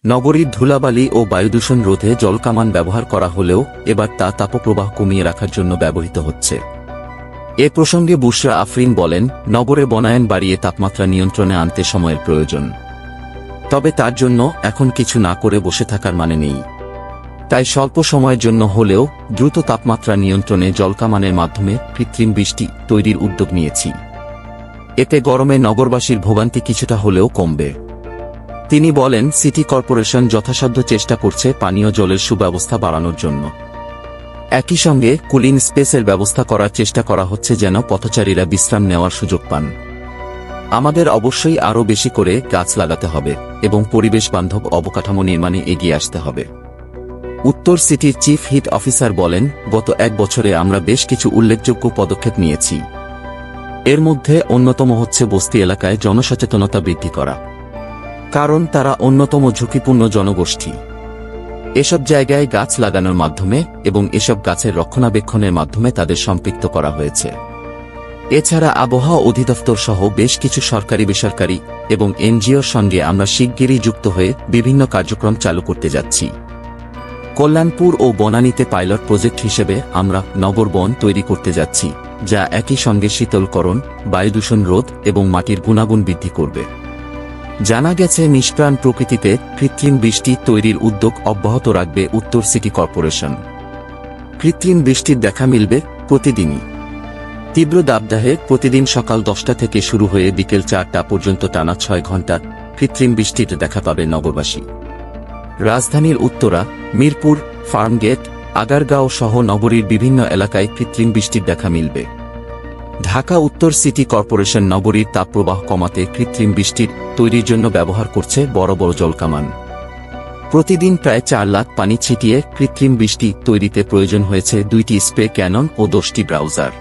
নগরীর ধুলাবালি ও বায়ুদূষণ রোধে জলকামান ব্যবহার করা হলেও এবার তা তাপপ্রবাহ কমিয়ে রাখার জন্য ব্যবহৃত হচ্ছে। এ প্রসঙ্গে বুশরা আফরিন বলেন, নগরে বনায়ন বাড়িয়ে তাপমাত্রা নিয়ন্ত্রণে আনতে সময়ের প্রয়োজন। তবে তার জন্য এখন কিছু না করে বসে থাকার মানে নেই। তাই স্বল্প সময়ের জন্য হলেও দ্রুত তাপমাত্রা নিয়ন্ত্রণে জলকামানের মাধ্যমে কৃত্রিম বৃষ্টি তৈরির উদ্যোগ নিয়েছি। এতে গরমে নগরবাসীর ভোগান্তি কিছুটা হলেও কমবে। তিনি বলেন, সিটি কর্পোরেশন যথাসাধ্য চেষ্টা করছে পানীয় জলের সুব্যবস্থা বাড়ানোর জন্য। একই সঙ্গে কুলিং স্পেসের ব্যবস্থা করার চেষ্টা করা হচ্ছে যেন পথচারীরা বিশ্রাম নেওয়ার সুযোগ পান। আমাদের অবশ্যই আরও বেশি করে গাছ লাগাতে হবে এবং পরিবেশ বান্ধব অবকাঠামো নির্মাণে এগিয়ে আসতে হবে। উত্তর সিটির চিফ হিট অফিসার বলেন, গত এক বছরে আমরা বেশ কিছু উল্লেখযোগ্য পদক্ষেপ নিয়েছি। এর মধ্যে অন্যতম হচ্ছে বস্তি এলাকায় জনসচেতনতা বৃদ্ধি করা, কারণ তারা অন্যতম ঝুঁকিপূর্ণ জনগোষ্ঠী। এসব জায়গায় গাছ লাগানোর মাধ্যমে এবং এসব গাছের রক্ষণাবেক্ষণের মাধ্যমে তাদের সম্পৃক্ত করা হয়েছে। এছাড়া আবহাওয়া অধিদপ্তর সহ বেশ কিছু সরকারি বেসরকারি এবং এনজিওর সঙ্গে আমরা শিগগিরই যুক্ত হয়ে বিভিন্ন কার্যক্রম চালু করতে যাচ্ছি। কল্যাণপুর ও বনানীতে পাইলট প্রজেক্ট হিসেবে আমরা নগর বন তৈরি করতে যাচ্ছি, যা একই সঙ্গে শীতলকরণ, বায়ুদূষণ রোধ এবং মাটির গুণাগুণ বৃদ্ধি করবে। জানা গেছে, নিষ্প্রাণ প্রকৃতিতে কৃত্রিম বৃষ্টি তৈরির উদ্যোগ অব্যাহত রাখবে উত্তর সিটি কর্পোরেশন। কৃত্রিম বৃষ্টির দেখা মিলবে প্রতিদিনই। তীব্র দাবদাহে প্রতিদিন সকাল 10টা থেকে শুরু হয়ে বিকেল 4টা পর্যন্ত টানা 6 ঘণ্টা কৃত্রিম বৃষ্টির দেখা পাবে নগরবাসী। রাজধানীর উত্তরা, মিরপুর, ফার্মগেট, আগারগাঁও সহ নগরীর বিভিন্ন এলাকায় কৃত্রিম বৃষ্টির দেখা মিলবে। ঢাকা উত্তর সিটি কর্পোরেশন নগরীর তাপপ্রবাহ কমাতে কৃত্রিম বৃষ্টির তৈরির জন্য ব্যবহার করছে বড় বড় জলকামান। প্রতিদিন প্রায় 4 লাখ পানি ছিটিয়ে কৃত্রিম বৃষ্টি তৈরিতে প্রয়োজন হয়েছে 2টি স্প্রে ক্যানন ও 10টি ব্রাউজার।